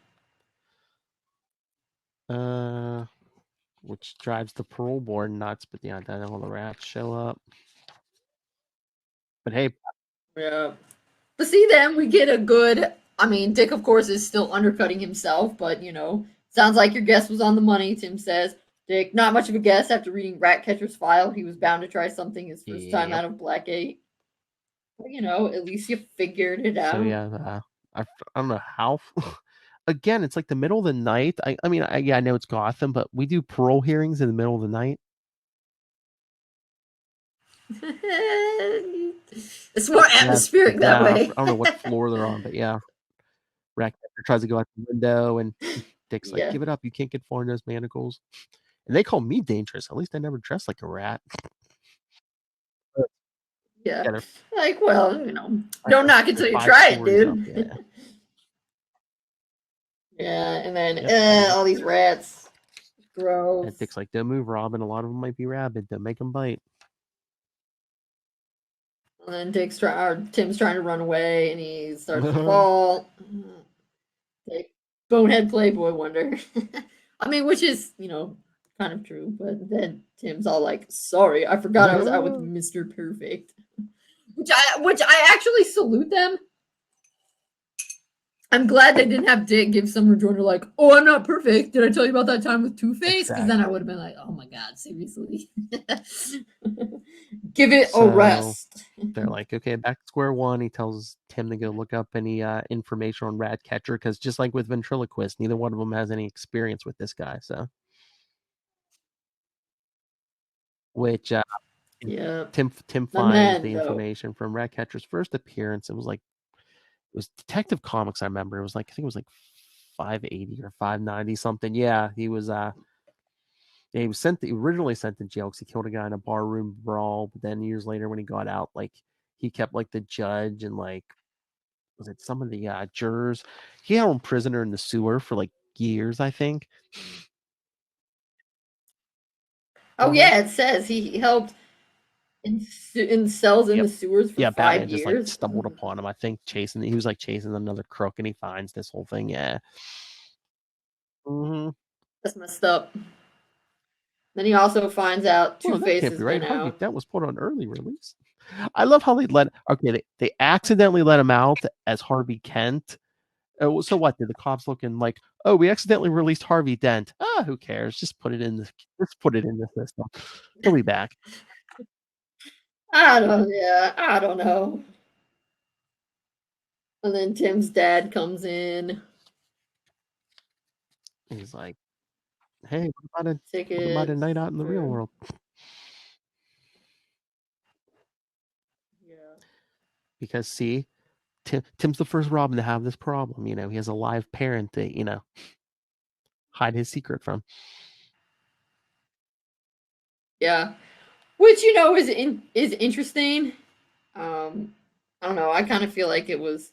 Which drives the parole board nuts, but then all the rats show up. But hey. Yeah. But see, then we get a good, Dick, of course, is still undercutting himself, but, sounds like your guess was on the money, Tim says. Dick, not much of a guess after reading Ratcatcher's file. He was bound to try something his first time out of Blackgate. But, at least you figured it out. So, yeah, I don't know how. Again, it's like the middle of the night. I know it's Gotham, but we do parole hearings in the middle of the night. It's more atmospheric that way. I don't know what floor they're on, but yeah. Ratcatcher tries to go out the window, and Dick's like, give it up. You can't get far in those manacles. And they call me dangerous. At least I never dress like a rat. Yeah. Like, well, don't knock it till you try it, dude. Yeah, and then all these rats. Gross. And Dick's like, don't move, Robin. A lot of them might be rabid. Don't make them bite. And then Tim's trying to run away, and he starts to fall. Bonehead Playboy wonder. Which is, kind of true. But then Tim's all like, sorry, I forgot I was out with Mr. Perfect. which I actually salute them. I'm glad they didn't have Dick give some rejoinder like, "Oh, I'm not perfect. Did I tell you about that time with Two-Face?" Because then I would have been like, "Oh my god, seriously." Give it a rest. They're like, okay, back to square one. He tells Tim to go look up any information on Ratcatcher because just like with Ventriloquist, neither one of them has any experience with this guy. So, which Yeah, Tim finds the information from Ratcatcher's first appearance. It was Detective Comics. I remember it was like I think it was like 580 or 590 something. Yeah, he was he was originally sent to jail because he killed a guy in a barroom brawl. But then years later, when he got out, like he kept like the judge and like was it some of the jurors? He held him prisoner in the sewer for like years, I think. Oh yeah, it says he helped in cells in the sewers for 5 Batman years. just like stumbled upon him. I think he was like chasing another crook, and he finds this whole thing. Yeah. Mm-hmm. That's messed up. Then he also finds out Two-Face has right. been Harvey out. Dent was put on early release. I love how they accidentally let him out as Harvey Kent. So what? Did the cops looking like, oh, we accidentally released Harvey Dent? Who cares? Just put it in the system. He'll be back. I don't know. And then Tim's dad comes in. He's like, hey, what about a night out in the real world? Yeah. Because see, Tim's the first Robin to have this problem. You know, he has a live parent to, hide his secret from. Yeah. Which is interesting. I don't know. I kind of feel like it was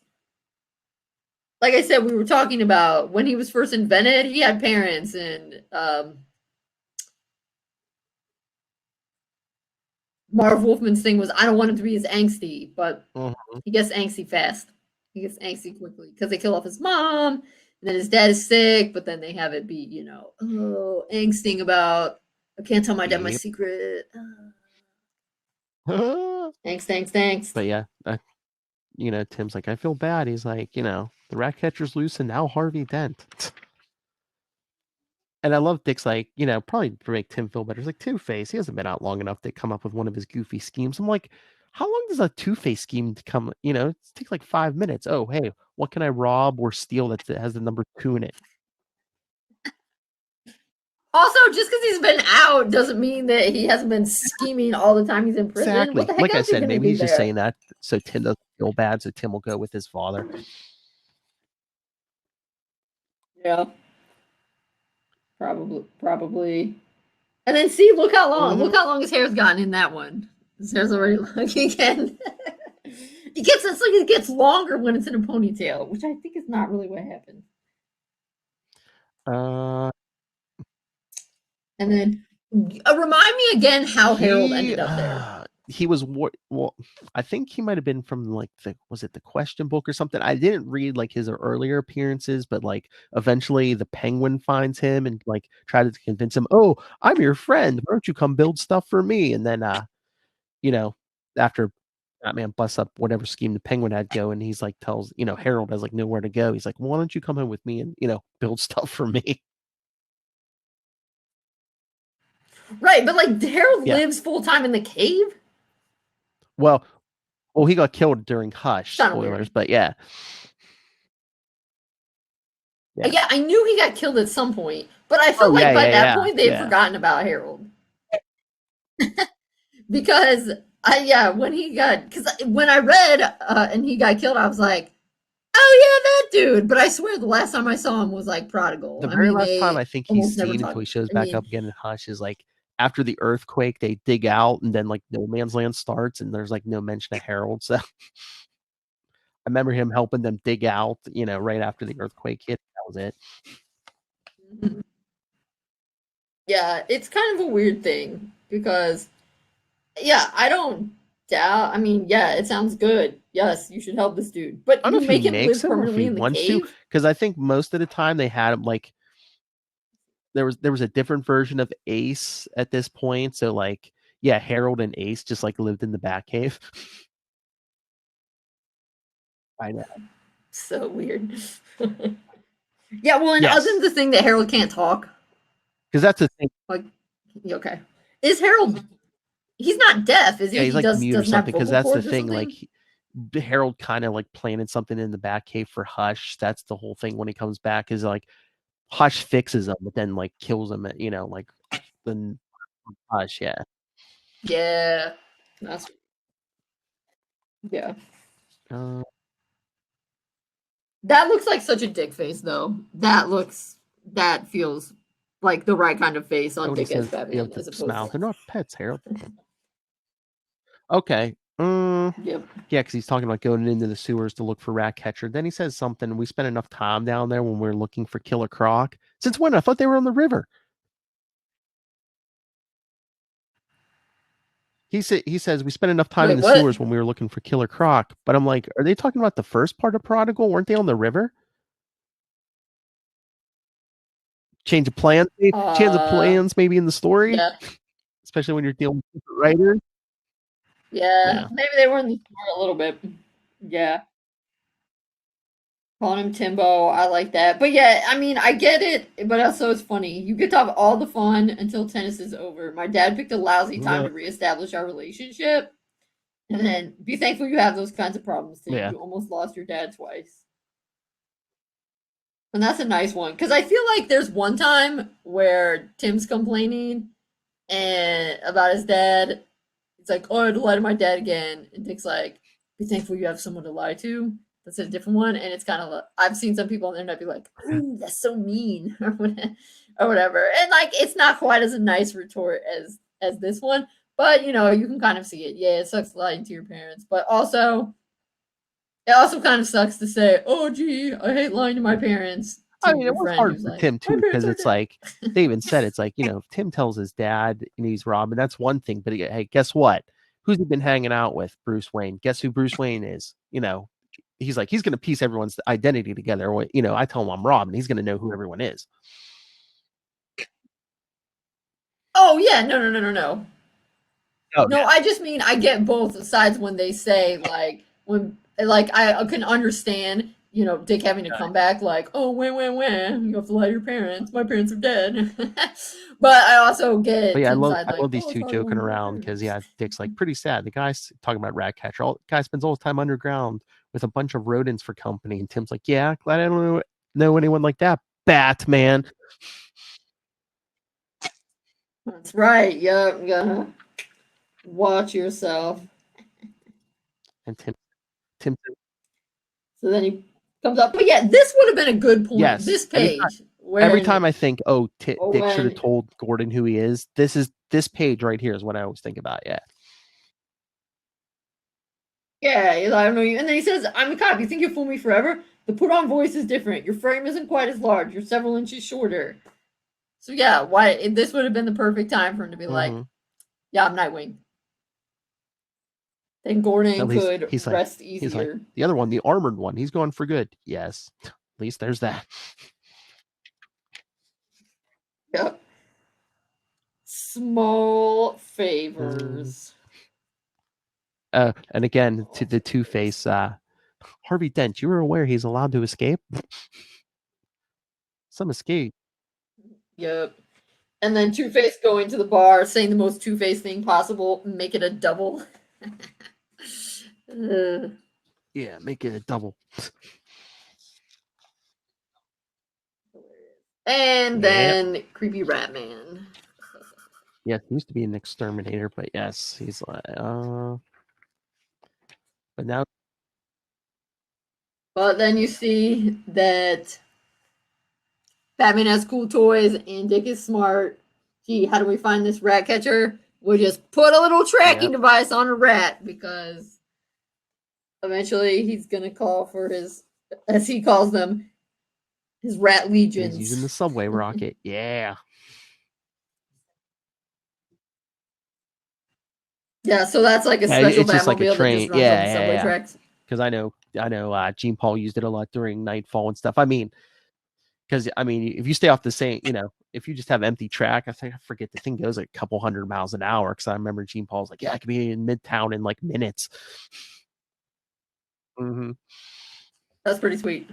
like I said, we were talking about when he was first invented, he had parents and Marv Wolfman's thing was I don't want him to be as angsty, but he gets angsty fast. He gets angsty quickly because they kill off his mom, and then his dad is sick, but then they have it be, angsting about I can't tell my dad my secret. Thanks. But yeah, Tim's like, I feel bad. He's like, the Ratcatcher's loose and now Harvey Dent. And I love Dick's like, probably to make Tim feel better. He's like, Two-Face, he hasn't been out long enough to come up with one of his goofy schemes. I'm like, how long does a Two-Face scheme come? It takes like 5 minutes. Oh, hey, what can I rob or steal that has the number 2 in it? Also, just because he's been out doesn't mean that he hasn't been scheming all the time he's in prison. Exactly. What the heck like I else said, maybe he's just there? saying that so Tim doesn't feel bad, so Tim will go with his father. Yeah. Probably. And then see, look how long his hair's gotten in that one. His hair's already long again. It's like it gets longer when it's in a ponytail, which I think is not really what happened. And then remind me again how Harold ended up there. He was well, I think he might have been from like the Question Book or something. I didn't read like his earlier appearances, but like eventually the Penguin finds him and like tries to convince him, "Oh, I'm your friend. Why don't you come build stuff for me?" And then after Batman busts up whatever scheme the Penguin had going, he's like tells, Harold has like nowhere to go. He's like, "Why don't you come in with me and, build stuff for me?" Right, but like Harold lives full time in the cave. Well, he got killed during Hush. Spoilers, but yeah. Yeah, I knew he got killed at some point, but I felt like by that point they had forgotten about Harold. Because when I read and he got killed, I was like, oh yeah, that dude. But I swear the last time I saw him was like Prodigal. The very last time I think he's seen until he shows back up again in Hush is like after the earthquake, they dig out and then like No Man's Land starts and there's like no mention of Harold. So I remember him helping them dig out, right after the earthquake hit. That was it. Mm-hmm. Yeah, it's kind of a weird thing because, I don't doubt. I mean, it sounds good. Yes, you should help this dude, but I don't know make him live permanently in the cave. Because I think most of the time they had him like there was a different version of Ace at this point. So like, Harold and Ace just like lived in the Batcave. I know. So weird. Yeah, well, and Yes. other the thing that Harold can't talk. Because that's the thing. Like, okay, is Harold? He's not deaf, is he? Yeah, he's He like mute or doesn't have something. Because vocal that's the cords or thing. something? Like Harold kind of like planted something in the Batcave for Hush. That's the whole thing when he comes back. Is like Hush fixes him, but then like kills him. You know, like then Hush. Yeah. Yeah, that's yeah. That looks like such a dick face, though. That feels like the right kind of face on When he Dick as says you Batman, have to as opposed smile, to. they're not pets, Harold. Okay. Yep. Yeah, because he's talking about going into the sewers to look for Ratcatcher. Then he says something. We spent enough time down there when we were looking for Killer Croc. Since when? I thought they were on the river. He says we spent enough time in the sewers when we were looking for Killer Croc. But I'm like, are they talking about the first part of Prodigal? Weren't they on the river? Change of plans? Change of plans maybe in the story? Yeah. Especially when you're dealing with different writers. Yeah, maybe they were in the story a little bit. Yeah. Calling him Timbo, I like that. But yeah, I mean, I get it, but also it's funny. You get to have all the fun until tennis is over. My dad picked a lousy time to reestablish our relationship. And then be thankful you have those kinds of problems, Tim. Yeah. You almost lost your dad twice. And that's a nice one. Because I feel like there's one time where Tim's complaining and about his dad. It's like, oh, I had to lie to my dad again. And Dick's like, be thankful you have someone to lie to. That's a different one. And it's kind of, I've seen some people on the internet be like, ooh, that's so mean or whatever. And like, it's not quite as a nice retort as this one. But, you know, you can kind of see it. Yeah, it sucks lying to your parents. But also, it also kind of sucks to say, oh, gee, I hate lying to my parents. I mean, it was hard for Tim too, because it's dead. like they even said it's like, you know, if Tim tells his dad and he's Robin, that's one thing. But hey, guess what? Who's he been hanging out with? Bruce Wayne. Guess who Bruce Wayne is? You know, he's like, he's going to piece everyone's identity together. You know, I tell him I'm Robin. He's going to know who everyone is. Oh, yeah. No. Oh, no, I just mean I get both sides when they say like when like I can understand, you know, Dick having to come back like, oh, when you have to lie to your parents. My parents are dead. But I also get but yeah, I love like, these two joking around because Dick's like pretty sad. The guy's talking about Ratcatcher. The guy spends all his time underground with a bunch of rodents for company, and Tim's like, yeah, glad I don't know anyone like that, Batman. That's right. Yep, yeah. Watch yourself. And Tim. So then he comes up. But yeah, this would have been a good point. Yes. This page. Every time I think, Dick when, should have told Gordon who he is. This page right here is what I always think about. Yeah. Yeah, I don't know you. And then he says, I'm a cop. You think you'll fool me forever? The put on voice is different. Your frame isn't quite as large. You're several inches shorter. So yeah, this would have been the perfect time for him to be like, yeah, I'm Nightwing. Then Gordon could rest easier. He's like, the other one, the armored one, he's going for good. Yes. At least there's that. Yep. Small favors. And again, to the Two-Face, Harvey Dent, you were aware he's allowed to escape? Some escape. Yep. And then Two-Face going to the bar, saying the most Two-Face thing possible, make it a double. Yeah, make it a double. And then creepy Rat Man. Yeah, he used to be an exterminator, but yes, he's like, but now. But then you see that Batman has cool toys and Dick is smart. Gee, how do we find this rat catcher? We'll just put a little tracking device on a rat because eventually he's going to call for his, as he calls them, his rat legions. He's using the subway rocket. Yeah. Yeah, so that's like a special Batmobile like a train. That just runs on the subway tracks. Because I know Gene Paul used it a lot during Nightfall and stuff. I mean, because if you stay off the same, if you just have empty track, I forget the thing goes like a couple 100 miles an hour. Because I remember Gene Paul's like, yeah, I could be in Midtown in like minutes. That's pretty sweet.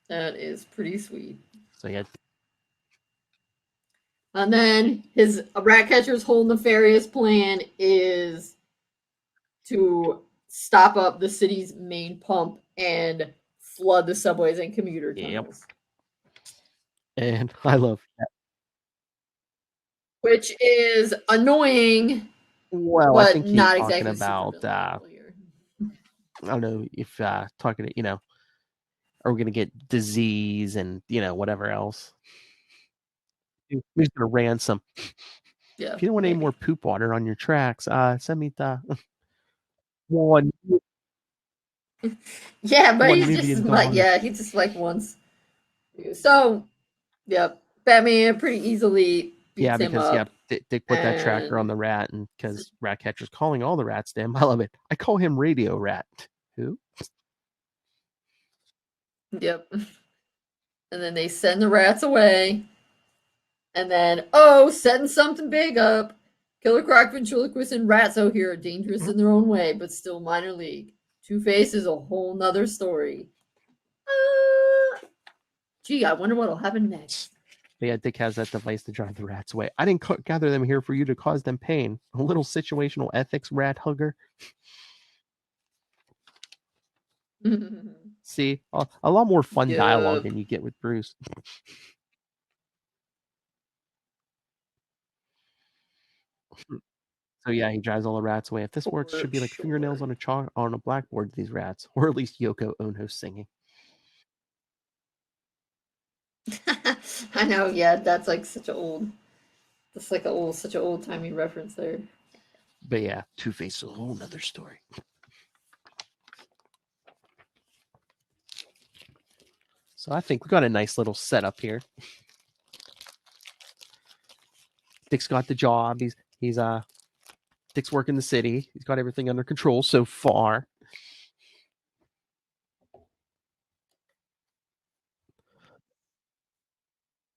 That is pretty sweet. So yeah, And then his Ratcatcher's whole nefarious plan is to stop up the city's main pump and flood the subways and commuter tunnels. and I love that. Which is annoying. Well, but I think he's not talking exactly about I don't know if talking to are we gonna get disease and whatever else. Who's gonna ransom? Yeah. If you don't want any more poop water on your tracks, send me the one. Yeah, but One he's million just like dollars. he just like wants. So, yep, Batman pretty easily beats him because up. Dick put that tracker on the rat, and because Ratcatcher's calling all the rats to him. I love it. I call him Radio Rat. Who? Yep. And then they send the rats away. And then, setting something big up. Killer Croc, Ventriloquist, and Ratso here are dangerous in their own way, but still minor league. Two-Face is a whole nother story. Gee, I wonder what'll happen next. But yeah, Dick has that device to drive the rats away. I didn't gather them here for you to cause them pain. A little situational ethics, rat hugger. See, a lot more fun dialogue than you get with Bruce. So yeah, he drives all the rats away. If this works, it should be like fingernails on a blackboard. These rats, or at least Yoko Ono singing. I know, yeah, that's like such an old. That's like such an old timey reference there. But yeah, Two-Face is a whole nother story. So I think we got a nice little setup here. Dick's got the job. Dick's working the city. He's got everything under control so far.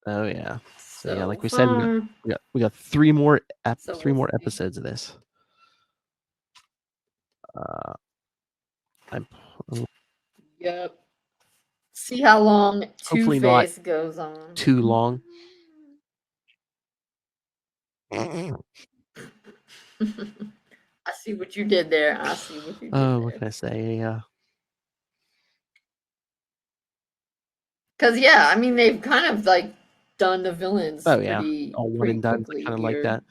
Oh yeah. So yeah, like we said, we got three more episodes of this. Yep. See how long Two-Face goes on. Too long. I see what you did there. What can I say? Yeah. Because yeah, I mean they've kind of like done the villains. Oh yeah, all one and done. Kind of like that.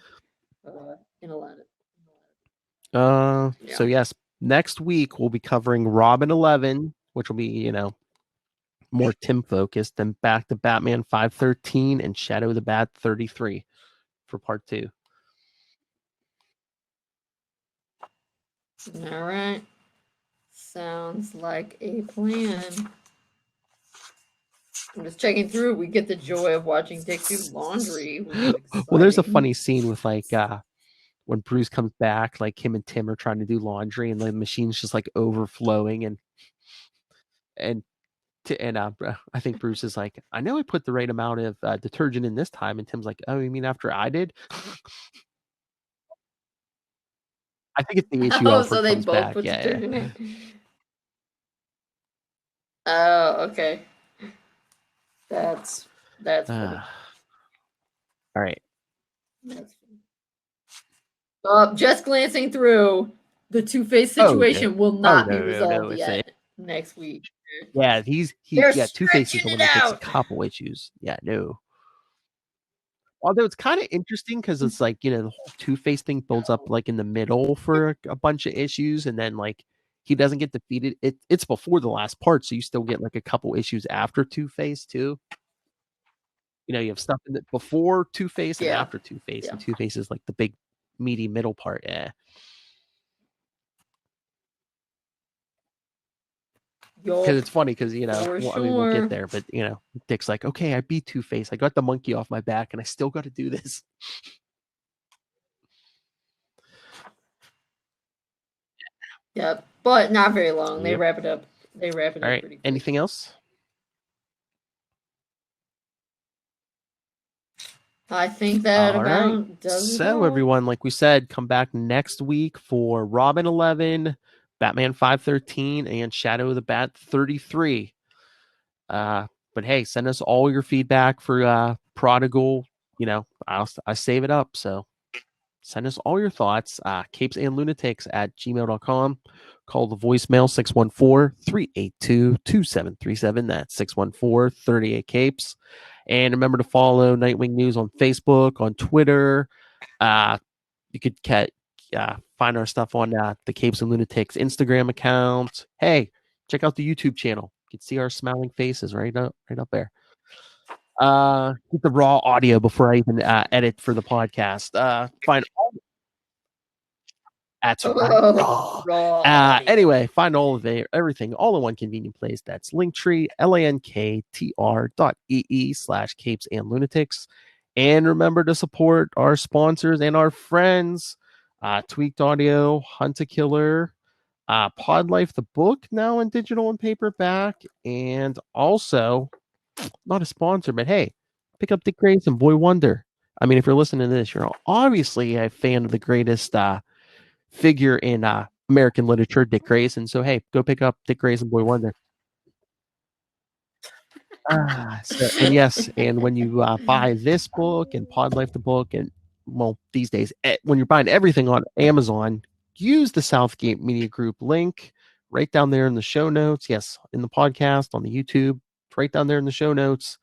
In a lot of. So yes, next week we'll be covering Robin 11, which will be more Tim focused, then back to Batman 513 and Shadow the Bat 33 for part 2. All right. Sounds like a plan. I'm just checking through. We get the joy of watching Dick do laundry. Well, there's a funny scene with when Bruce comes back, like him and Tim are trying to do laundry and the machine's just like overflowing and I think Bruce is like, I know I put the right amount of detergent in this time, and Tim's like, oh, you mean after I did? I think it's the issue. So they both put detergent in. Oh, okay. That's funny. All right. Just glancing through, the Two-Face situation will not be resolved yet next week. Yeah, Two-Face is the one that takes a couple issues. Yeah, no. Although it's kind of interesting because it's like, the whole Two-Face thing builds up like in the middle for a bunch of issues, and then like he doesn't get defeated. It's before the last part, so you still get like a couple issues after Two-Face too. You have stuff in before Two-Face and after Two-Face, and Two-Face is like the big meaty middle part. Yeah. Because it's funny because we'll get there, but Dick's like, okay, I beat Two-Face, I got the monkey off my back, and I still got to do this. Yep, but not very long. They wrap it up. All right. Pretty quick. Anything else? I think that about does it. So everyone, like we said, come back next week for Robin 11, Batman 513 and Shadow of the Bat 33. But hey, send us all your feedback for Prodigal. You know, I save it up. So send us all your thoughts. capesandlunatics@gmail.com. Call the voicemail 614-382-2737. That's 614-38-CAPES. And remember to follow Nightwing News on Facebook, on Twitter. You could find our stuff on the Capes and Lunatics Instagram account. Hey, check out the YouTube channel. You can see our smiling faces right up there. Get the raw audio before I even edit for the podcast. Find all that's right. Anyway, find all of it, everything, all in one convenient place. That's Linktree, linktr.ee/capesandlunatics. And remember to support our sponsors and our friends. Tweaked Audio, Hunt a Killer, Pod Life, the book, now in digital and paperback. And also, not a sponsor, but hey, pick up Dick Grayson, Boy Wonder. I mean, if you're listening to this, you're obviously a fan of the greatest figure in American literature, Dick Grayson. So hey, go pick up Dick Grayson, Boy Wonder. And yes, and when you buy this book and Pod Life the book, and well, these days when you're buying everything on Amazon, use the Southgate Media Group link right down there in the show notes. Yes, in the podcast, on the YouTube, right down there in the show notes.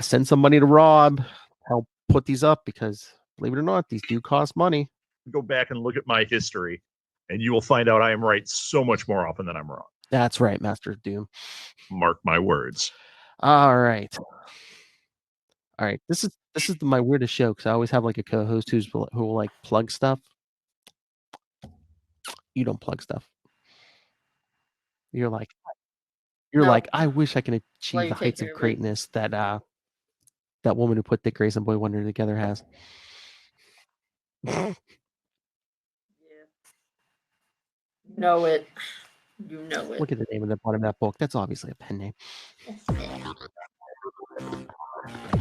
Send some money to Rob, help put these up, because believe it or not, these do cost money. Go back and look at my history, and you will find out I am right so much more often than I'm wrong. That's right, Master of Doom. Mark my words. All right. This is my weirdest show, because I always have like a co-host who will like plug stuff. You don't plug stuff. You're like, I wish I can achieve the heights of greatness that that woman who put Dick Grayson, Boy Wonder together has. Yeah. You know it. Look at the name of the bottom of that book. That's obviously a pen name.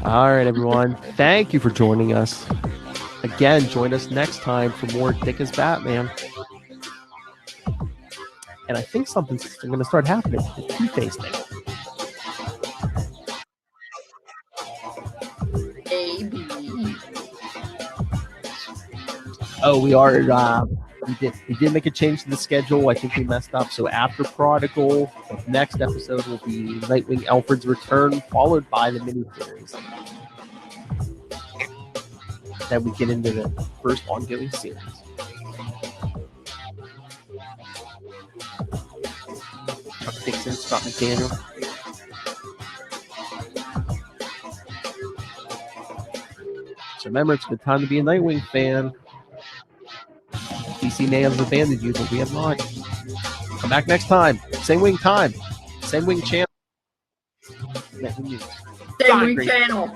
All right, everyone. Thank you for joining us. Again, join us next time for more Dick as Batman. And I think something's going to start happening. The Two-Face thing. Oh, we are. We did make a change to the schedule. I think we messed up. So after Prodigal, the next episode will be Nightwing Alfred's Return, followed by the miniseries. Then we get into the first ongoing series. Chuck Dixon, Scott McDaniel. So remember, it's a good time to be a Nightwing fan. DC may have abandoned you, but we have not. Come back next time. Same wing time. Same wing channel. Same wing channel.